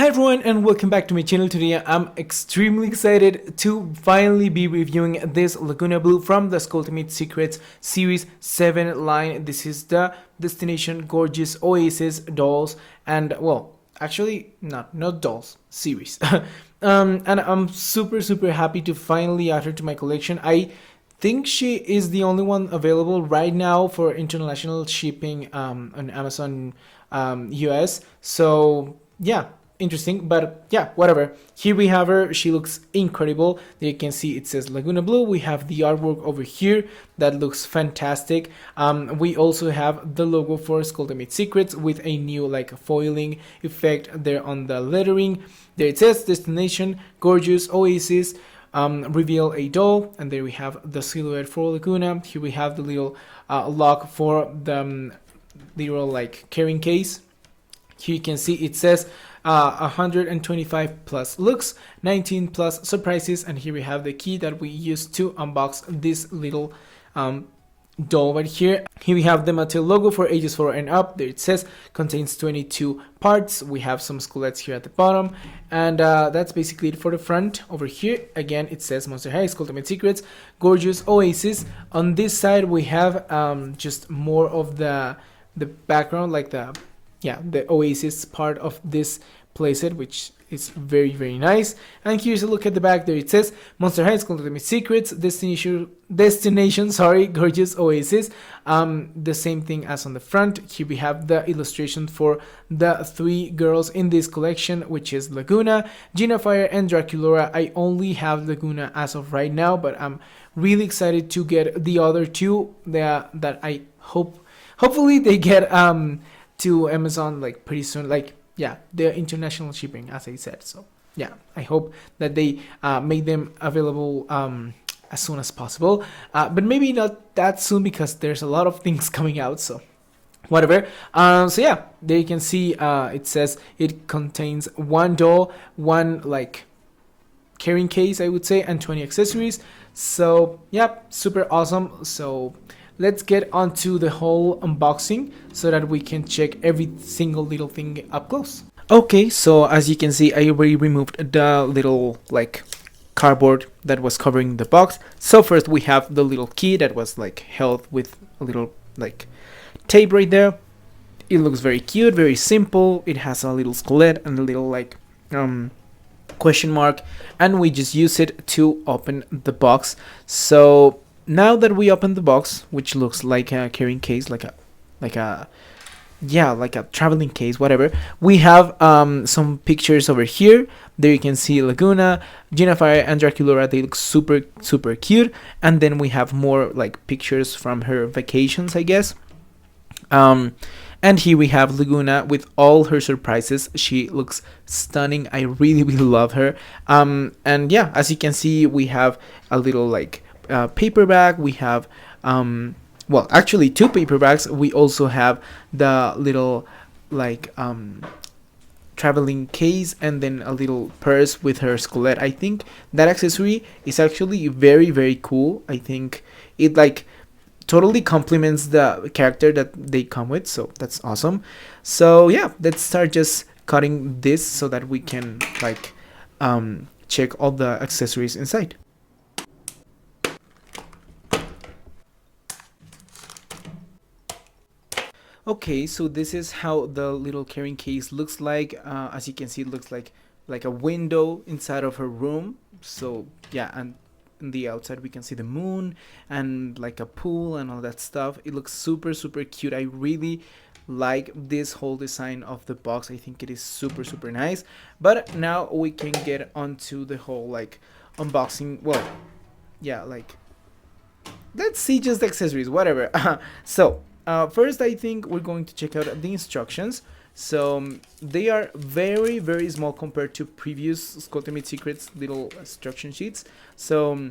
Hi everyone and welcome back to my channel. Today I'm extremely excited to finally be reviewing this Lagoona Blue from the Skulltimate Secrets Series 7 line. This is the Destination Gorgeous Oasis dolls and well, actually not dolls, series. And I'm super happy to finally add her to my collection. I think she is the only one available right now for international shipping on Amazon US. So yeah, interesting, but yeah, whatever. Here we have her. She looks incredible. There you can see it says Lagoona Blue. We have the artwork over here that looks fantastic. We also have the logo for Skulltimate Secrets with a new like foiling effect there on the lettering. There it says Destination Gorgeous Oasis. Reveal a doll, and there we have the silhouette for Lagoona. Here we have the little lock for the little like carrying case. Here you can see it says 125 plus looks, 19 plus surprises, and here we have the key that we use to unbox this little doll right here. Here we have the Mattel logo for ages 4 and up. There it says contains 22 parts. We have some squelettes here at the bottom, and that's basically it for the front. Over here again it says Monster High, Skulltimate Secrets, Gorgeous Oasis. On this side we have just more of the background, like the Oasis part of this playset, which is very nice. And here's a look at the back. There it says Monster High, Skulltimate Secrets, Destination, sorry, Gorgeous Oasis. The same thing as on the front. Here we have the illustration for the 3 girls in this collection, which is Lagoona, Fire, and Draculaura. I only have Lagoona as of right now, but I'm really excited to get the other 2 that I hopefully they get to Amazon like pretty soon, like yeah, the international shipping, as I said. So yeah, I hope that they make them available as soon as possible, but maybe not that soon because there's a lot of things coming out, so whatever. So yeah, there you can see it says it contains 1 doll, 1 like carrying case, I would say, and 20 accessories. So yeah, super awesome. So let's get onto the whole unboxing so that we can check every single little thing up close. Okay, so as you can see, I already removed the little like cardboard that was covering the box. So first we have the little key that was like held with a little like tape right there. It looks very cute, very simple. It has a little skeleton and a little like question mark, and we just use it to open the box. So now that we open the box, which looks like a carrying case, like a traveling case, whatever, we have some pictures over here. There you can see Lagoona, Fire, and Draculaura. They look super cute. And then we have more like pictures from her vacations, I guess. And here we have Lagoona with all her surprises. She looks stunning. I really love her. And yeah, as you can see, we have a little like paper bag. We have well, actually 2 paper bags. We also have the little like traveling case, and then a little purse with her skeleton. I think that accessory is actually very cool. I think it like totally complements the character that they come with, so that's awesome. So yeah, let's start just cutting this so that we can like check all the accessories inside. Okay, so this is how the little carrying case looks like. As you can see, it looks like a window inside of her room. So yeah, and on the outside we can see the moon and like a pool and all that stuff. It looks super cute. I really like this whole design of the box. I think it is super nice. But now we can get onto the whole like unboxing. Well, yeah, like let's see just the accessories, whatever. So first, I think we're going to check out the instructions. So they are very small compared to previous Skulltimate Secrets little instruction sheets. So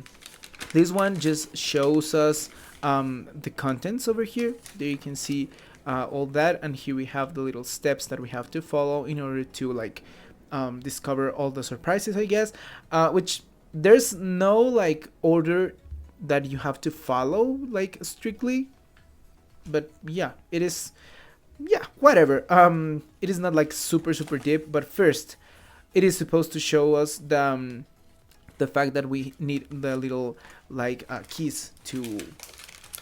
this one just shows us the contents over here. There you can see all that, and here we have the little steps that we have to follow in order to like discover all the surprises, I guess. Which there's no like order that you have to follow like strictly. But yeah, it is, yeah, whatever. It is not like super deep. But first, it is supposed to show us the fact that we need the little like keys to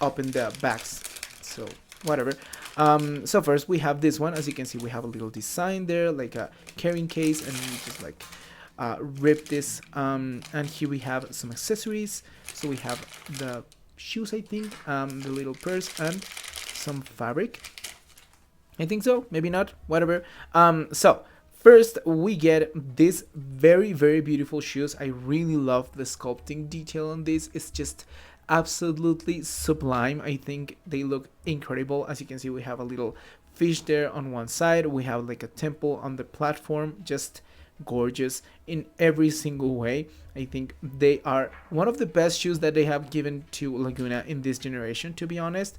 open the bags. So whatever. So first we have this one. As you can see, we have a little design there, like a carrying case, and you just like rip this. And here we have some accessories. So we have the shoes, I think, the little purse, and some fabric. I think so, maybe not, whatever. So first we get this very, very beautiful shoes. I really love the sculpting detail on this. It's just absolutely sublime. I think they look incredible. As you can see, we have a little fish there on one side. We have like a temple on the platform. Just gorgeous in every single way. I think they are one of the best shoes that they have given to Lagoona in this generation, to be honest.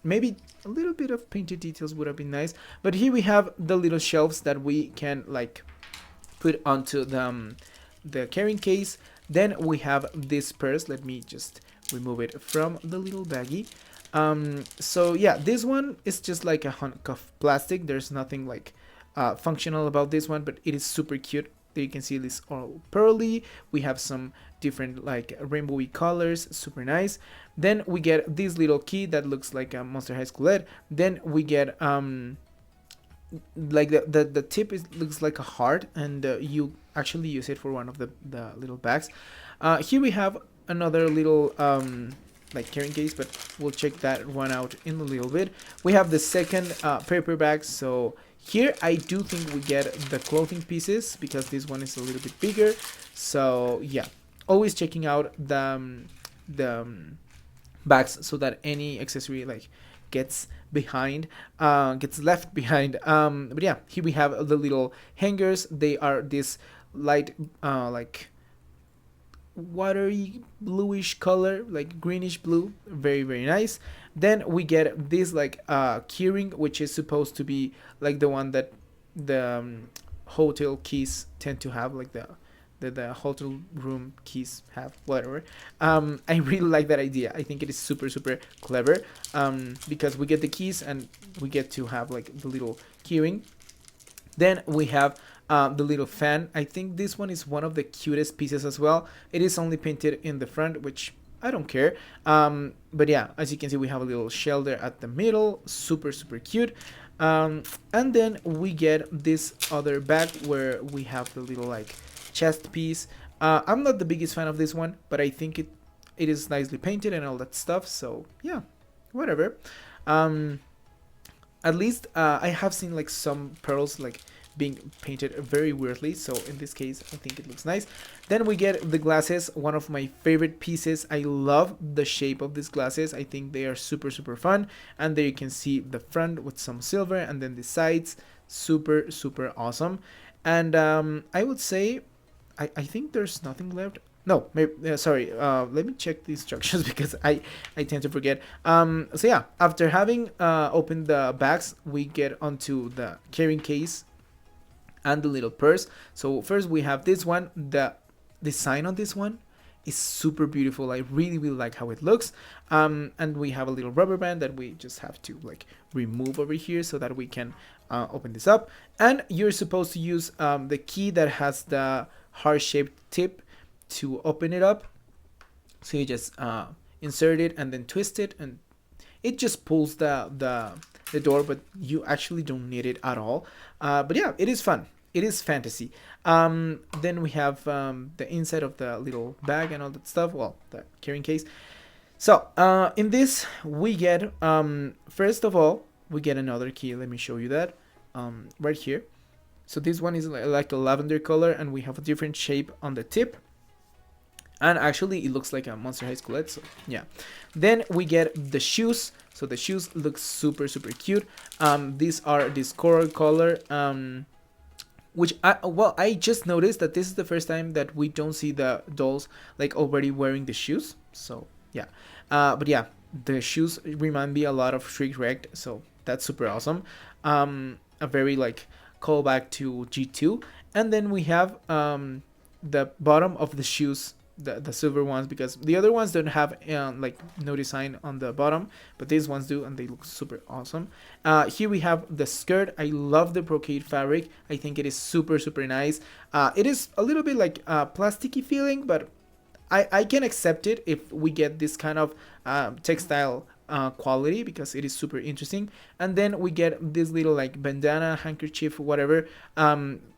Maybe a little bit of painted details would have been nice, but here we have the little shelves that we can like put onto the carrying case. Then we have this purse. Let me just remove it from the little baggie. So yeah, this one is just like a hunk of plastic. There's nothing like functional about this one, but it is super cute. There you can see this all pearly. We have some different like rainbowy colors, super nice. Then we get this little key that looks like a Monster High Schoolette. Then we get like the tip looks like a heart, and you actually use it for one of the little bags. Here we have another little like carrying case, but we'll check that one out in a little bit. We have the second paper bag. So here I do think we get the clothing pieces because this one is a little bit bigger. So yeah, always checking out the bags so that any accessory like gets left behind. But yeah, here we have the little hangers. They are this light like watery bluish color, like greenish blue, very, very nice. Then we get this like keyring, which is supposed to be like the one that the hotel keys tend to have, like the hotel room keys have, whatever. I really like that idea. I think it is super, super clever, because we get the keys and we get to have like the little keyring. Then we have the little fan. I think this one is one of the cutest pieces as well. It is only painted in the front, which I don't care. But yeah, as you can see, we have a little shell there at the middle. Super, super cute. And then we get this other bag where we have the little like chest piece. I'm not the biggest fan of this one, but I think it is nicely painted and all that stuff. So yeah, whatever. At least I have seen like some pearls like being painted very weirdly, so in this case I think it looks nice. Then we get the glasses, one of my favorite pieces. I love the shape of these glasses. I think they are super, super fun. And there you can see the front with some silver, and then the sides, super, super awesome. And I would say I think there's nothing left. No, maybe, sorry, let me check the instructions because I tend to forget. So yeah, after having opened the bags, we get onto the carrying case and the little purse. So first we have this one. The design on this one is super beautiful. I really, really like how it looks. And we have a little rubber band that we just have to like remove over here so that we can open this up. And you're supposed to use the key that has the heart-shaped tip to open it up. So you just insert it and then twist it, and it just pulls the door, but you actually don't need it at all. But yeah, it is fun. It is fantasy. Then we have the inside of the little bag and all that stuff. Well, the carrying case. So in this we get first of all we get another key. Let me show you that right here. So this one is like a lavender color, and we have a different shape on the tip. And actually it looks like a Monster High Schoolette, so yeah. Then we get the shoes. So the shoes look super, super cute. These are this coral color, which I just noticed that this is the first time that we don't see the dolls like already wearing the shoes. So yeah, but yeah, the shoes remind me a lot of Shrek Wrecked, so that's super awesome. A very like callback to G2. And then we have the bottom of the shoes the silver ones, because the other ones don't have like no design on the bottom, but these ones do, and they look super awesome. Here we have the skirt. I love the brocade fabric. I think it is super nice. It is a little bit like plasticky feeling, but I can accept it if we get this kind of textile quality, because it is super interesting. And then we get this little like bandana, handkerchief, whatever.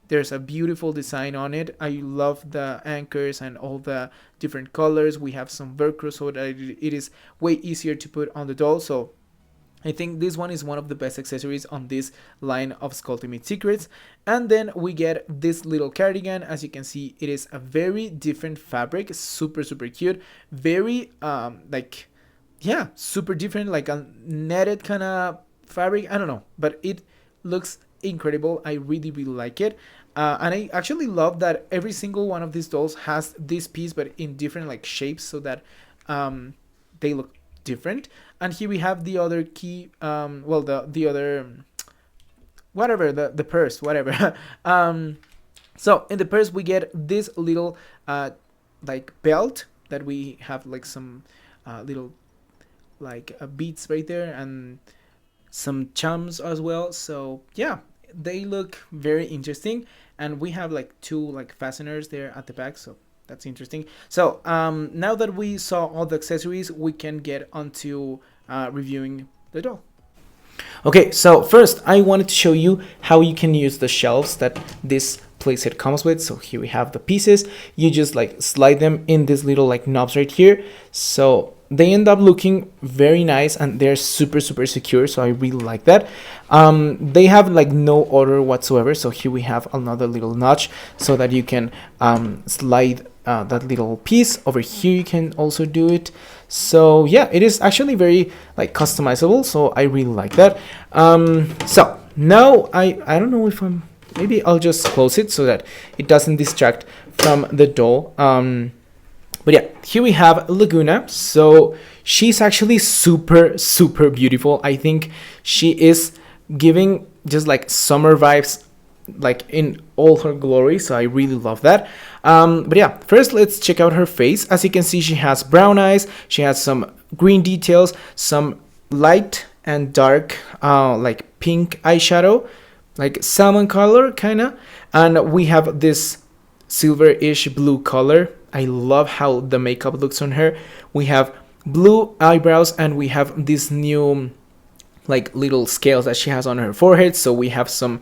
There's a beautiful design on it. I love the anchors and all the different colors. We have some Velcro so that it is way easier to put on the doll. So I think this one is one of the best accessories on this line of Skulltimate Secrets. And then we get this little cardigan. As you can see, it is a very different fabric, super cute, very like, yeah, super different, like a netted kind of fabric. I don't know, but it looks incredible. I really like it. And I actually love that every single one of these dolls has this piece, but in different like shapes, so that they look different. And here we have the other key, well, the other, whatever, the purse, whatever. So in the purse we get this little like belt that we have like some little like beads right there, and some charms as well. So yeah, they look very interesting. And we have like two like fasteners there at the back, so that's interesting. So now that we saw all the accessories, we can get onto reviewing the doll. Okay, so first I wanted to show you how you can use the shelves that this playset comes with. So here we have the pieces. You just like slide them in this little like knobs right here. So they end up looking very nice, and they're super secure, so I really like that. They have like no order whatsoever. So here we have another little notch so that you can slide that little piece. Over here you can also do it. So yeah, it is actually very like customizable, so I really like that. So now I don't know if maybe I'll just close it so that it doesn't distract from the doll. But yeah, here we have Lagoona. So she's actually super beautiful. I think she is giving just like summer vibes, like in all her glory. So I really love that. But yeah, first let's check out her face. As you can see, she has brown eyes. She has some green details, some light and dark like pink eyeshadow, like salmon color kind of. And we have this silver-ish blue color. I love how the makeup looks on her. We have blue eyebrows, and we have this new like little scales that she has on her forehead. So we have some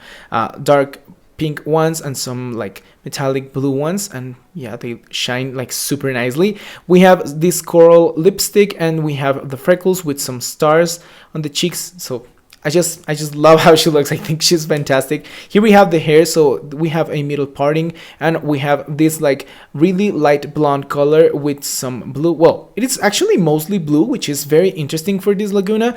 dark pink ones and some like metallic blue ones, and yeah, they shine like super nicely. We have this coral lipstick, and we have the freckles with some stars on the cheeks. So I just love how she looks. I think she's fantastic. Here we have the hair. So we have a middle parting, and we have this like really light blonde color with some blue. Well, it is actually mostly blue, which is very interesting for this Lagoona.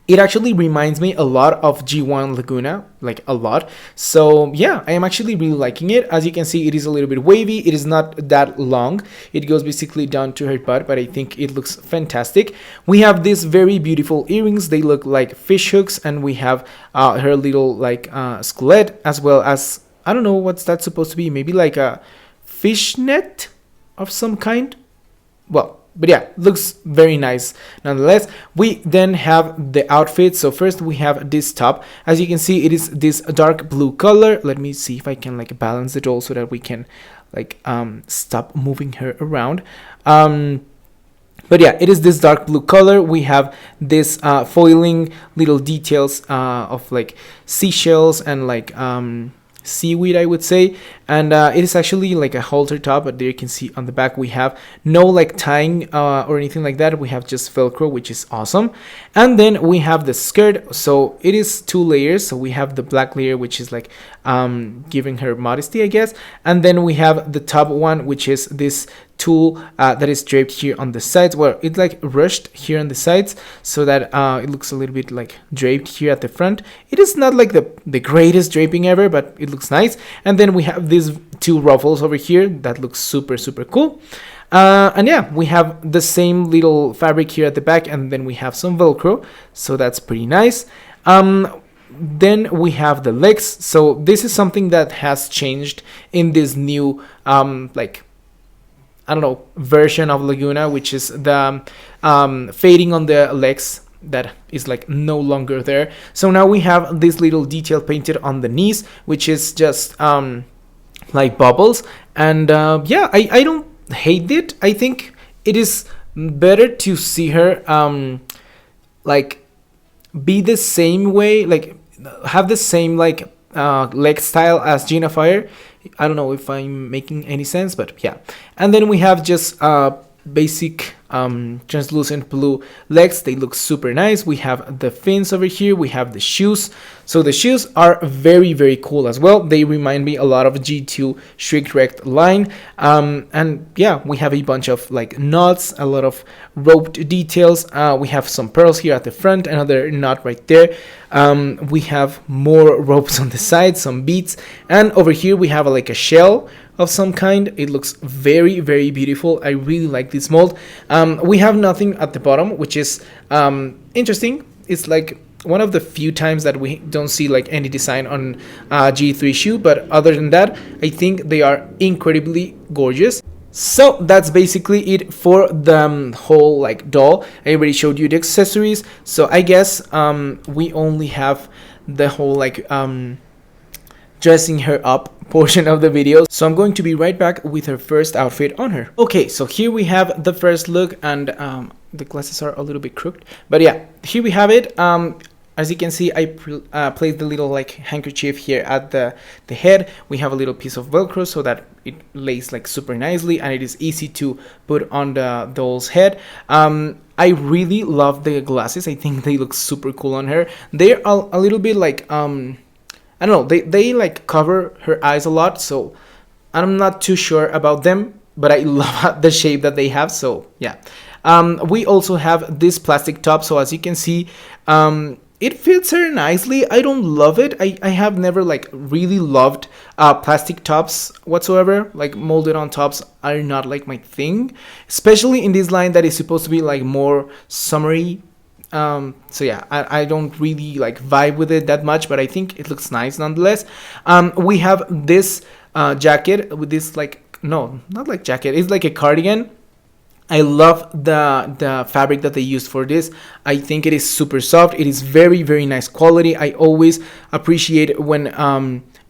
It actually reminds me a lot of G1 Lagoona, like a lot. So yeah, I am actually really liking it. As you can see, it is a little bit wavy. It is not that long. It goes basically down to her butt, but I think it looks fantastic. We have these very beautiful earrings. They look like fish hooks, and we have her little like skelet, as well as, I don't know what's that supposed to be. Maybe like a fish net of some kind. Well, but yeah, looks very nice nonetheless. We then have the outfit. So first we have this top. As you can see, it is this dark blue color. Let me see if I can like balance it all so that we can like stop moving her around. But yeah, it is this dark blue color. We have this foiling little details of like seashells and like seaweed, I would say. And it is actually like a halter top, but there you can see on the back we have no like tying or anything like that. We have just Velcro, which is awesome. And then we have the skirt. So it is 2 layers. So we have the black layer, which is like giving her modesty, I guess. And then we have the top one, which is this tulle that is draped here on the sides. Well, it's like rushed here on the sides, so that it looks a little bit like draped here at the front. It is not like the greatest draping ever, but it looks nice. And then we have these 2 ruffles over here that looks super cool. And yeah, we have the same little fabric here at the back, and then we have some Velcro, so that's pretty nice. Then we have the legs. So this is something that has changed in this new like I don't know, version of Lagoona, which is the fading on the legs that is like no longer there. So now we have this little detail painted on the knees, which is just like bubbles. And yeah, I don't hate it. I think it is better to see her like be the same way, like have the same like leg style as Gina Fire. I don't know if I'm making any sense, but yeah. And then we have just basic translucent blue legs. They look super nice. We have the fins over here. We have the shoes. So the shoes are very, very cool as well. They remind me a lot of G2 Shriek Wrecked line. And yeah, we have a bunch of like knots, a lot of roped details. We have some pearls here at the front, another knot right there. We have more ropes on the side, some beads, and over here we have like a shell of some kind. It looks very, very beautiful. I really like this mold. We have nothing at the bottom, which is interesting. It's like one of the few times that we don't see like any design on G3 shoe, but other than that, I think they are incredibly gorgeous. So that's basically it for the whole like doll. I already showed you the accessories, so I guess we only have the whole like dressing her up portion of the video. So I'm going to be right back with her first outfit on her. Okay, so here we have the first look, and the glasses are a little bit crooked, but yeah, here we have it. As you can see, I placed the little like handkerchief here at the head. We have a little piece of Velcro so that it lays like super nicely, and it is easy to put on the doll's head. I really love the glasses. I think they look super cool on her. They're a little bit like I don't know, they like cover her eyes a lot, so I'm not too sure about them, but I love the shape that they have. So yeah, we also have this plastic top. So as you can see, it fits her nicely. I don't love it. I have never like really loved plastic tops whatsoever. Like molded on tops are not like my thing, especially in this line that is supposed to be like more summery. So yeah, I don't really like vibe with it that much, but I think it looks nice nonetheless. We have this jacket with this like, no, not like jacket, it's like a cardigan. I love the fabric that they used for this. I think it is super soft. It is very, very nice quality. I always appreciate when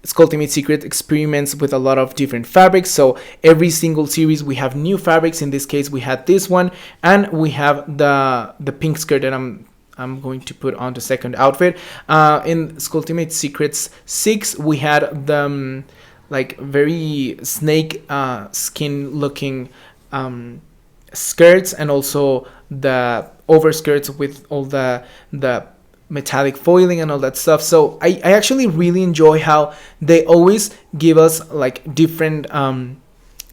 Skulltimate Secret experiments with a lot of different fabrics. So every single series we have new fabrics. In this case we had this one, and we have the pink skirt that I'm going to put on the second outfit. In Skulltimate Secrets 6 we had the like very snake skin looking skirts, and also the overskirts with all the metallic foiling and all that stuff. So I actually really enjoy how they always give us like different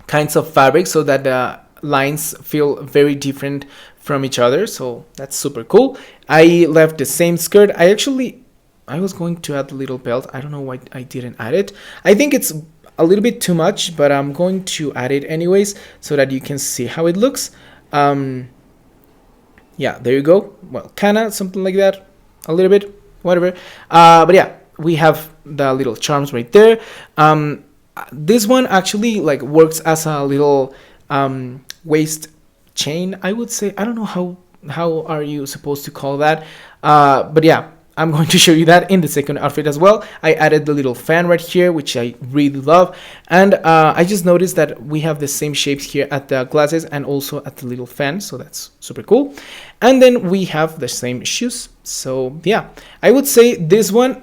kinds of fabric so that the lines feel very different from each other. So that's super cool. I left the same skirt. I was going to add the little belt. I don't know why I didn't add it. I think it's a little bit too much, but I'm going to add it anyways so that you can see how it looks. Yeah, there you go. Well, kinda something like that, a little bit, whatever. But yeah, we have the little charms right there. This one actually like works as a little waist chain, I would say. I don't know how are you supposed to call that, but yeah, I'm going to show you that in the second outfit as well. I added the little fan right here, which I really love. And I just noticed that we have the same shapes here at the glasses and also at the little fan. So that's super cool. And then we have the same shoes. So yeah, I would say this one,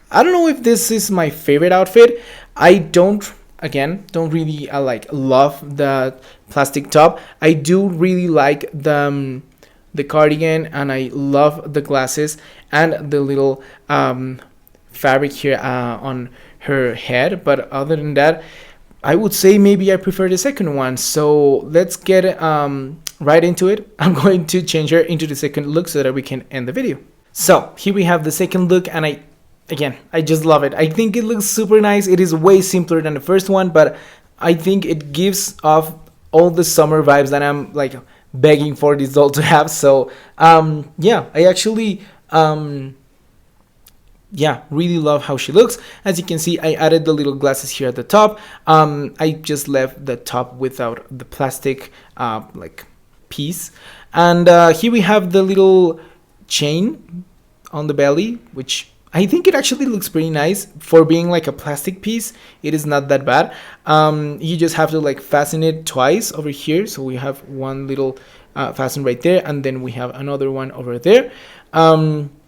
I don't know if this is my favorite outfit. I don't really like love the plastic top. I do really like the cardigan, and I love the glasses and the little fabric here on her head. But other than that, I would say maybe I prefer the second one. So let's get right into it. I'm going to change her into the second look so that we can end the video. So here we have the second look, and I just love it. I think it looks super nice. It is way simpler than the first one, but I think it gives off all the summer vibes that I'm like begging for this doll to have. So yeah, I actually yeah, really love how she looks. As you can see, I added the little glasses here at the top. I just left the top without the plastic like piece. And here we have the little chain on the belly, which I think it actually looks pretty nice for being like a plastic piece. It is not that bad. You just have to like fasten it twice over here. So we have one little fasten right there, and then we have another one over there.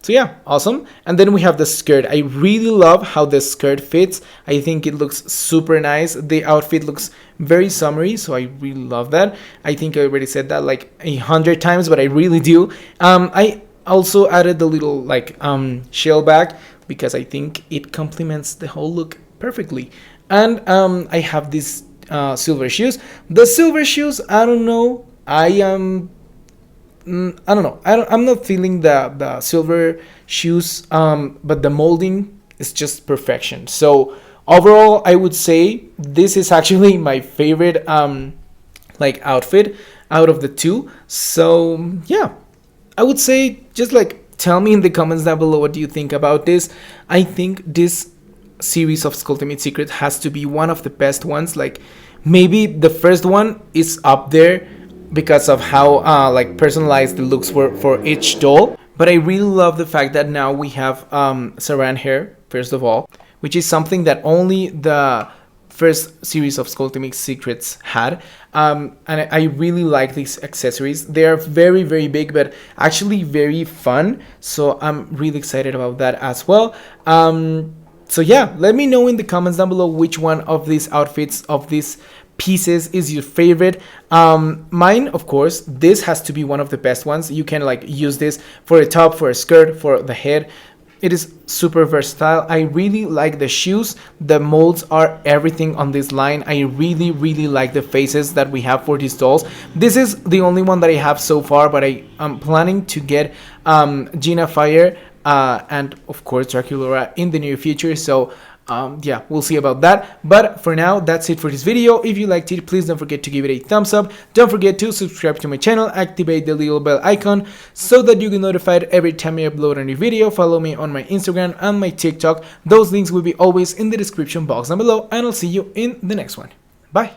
So yeah, awesome. And then we have the skirt. I really love how the skirt fits. I think it looks super nice. The outfit looks very summery, so I really love that. I think I already said that like 100 times, but I really do. I also added the little like shell bag because I think it complements the whole look perfectly. And I have these silver shoes. The silver shoes, I don't know. I don't know. I'm not feeling the silver shoes, but the molding is just perfection. So overall, I would say this is actually my favorite like outfit out of the two. So yeah, I would say just like tell me in the comments down below what do you think about this. I think this series of Skulltimate Secret has to be one of the best ones. Like maybe the first one is up there because of how like personalized the looks were for each doll. But I really love the fact that now we have saran hair, first of all, which is something that only the first series of Skulltimate Secrets had. And I really like these accessories. They are very, very big, but actually very fun. So I'm really excited about that as well. So yeah, let me know in the comments down below which one of these outfits, of these pieces, is your favorite. Mine, of course, this has to be one of the best ones. You can like use this for a top, for a skirt, for the head. It is super versatile. I really like the shoes. The molds are everything on this line. I really, really like the faces that we have for these dolls. This is the only one that I have so far, but I am planning to get Gina Fire and of course Draculaura in the near future. So yeah, we'll see about that. But for now, that's it for this video. If you liked it, please don't forget to give it a thumbs up. Don't forget to subscribe to my channel, activate the little bell icon so that you get notified every time I upload a new video. Follow me on my Instagram and my TikTok. Those links will be always in the description box down below, and I'll see you in the next one. Bye.